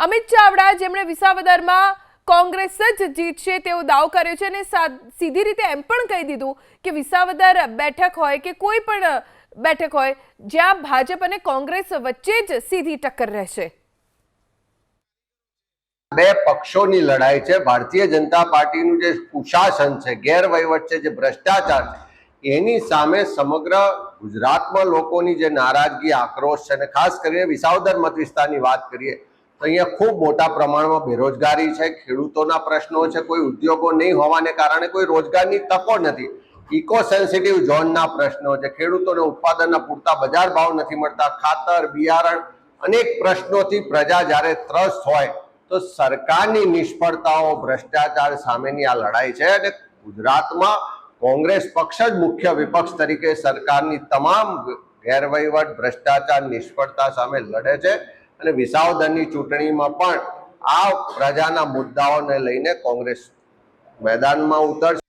અમિત ચાવડા જેમણે વિસાવદરમાં કોંગ્રેસ જ જીતશે તેવો દાવો કર્યો છે અને સીધી રીતે એમ પણ કહી દીધું કે વિસાવદર બેઠક હોય કે કોઈ પણ બેઠક હોય જ્યાં ભાજપ અને કોંગ્રેસ વચ્ચે જ સીધી ટક્કર રહેશે। બે પક્ષોની લડાઈ છે। ભારતીય જનતા પાર્ટીનું જે કુશાસન છે, ગેરવહીવટ છે, જે ભ્રષ્ટાચાર છે, એની સામે સમગ્ર ગુજરાતમાં લોકોની જે નારાજગી, આક્રોશ છે અને ખાસ કરીને વિસાવદર મત વિસ્તારની વાત કરીએ તો અહીંયા ખૂબ મોટા પ્રમાણમાં બેરોજગારી છે, ખેડૂતોના પ્રશ્નો છે, કોઈ ઉદ્યોગો નહીં હોવાને કારણે કોઈ રોજગારની તકો નથી, ઇકો સેન્સિટિવ ઝોનના પ્રશ્નો છે, ખેડૂતોને ઉત્પાદનના પૂરતા બજાર ભાવ નથી મળતા, ખાતર, બિયારણ, અનેક પ્રશ્નોથી પ્રજા જ્યારે ત્રસ્ત હોય તો સરકારની નિષ્ફળતાઓ, ભ્રષ્ટાચાર સામેની આ લડાઈ છે અને ગુજરાતમાં કોંગ્રેસ પક્ષ જ મુખ્ય વિપક્ષ તરીકે સરકારની તમામ ગેરવહીવટ, ભ્રષ્ટાચાર, નિષ્ફળતા સામે લડે છે અને વિસાવદરની ચૂંટણીમાં પણ આ પ્રજાના મુદ્દાઓને લઈને કોંગ્રેસ મેદાનમાં ઉતરશે।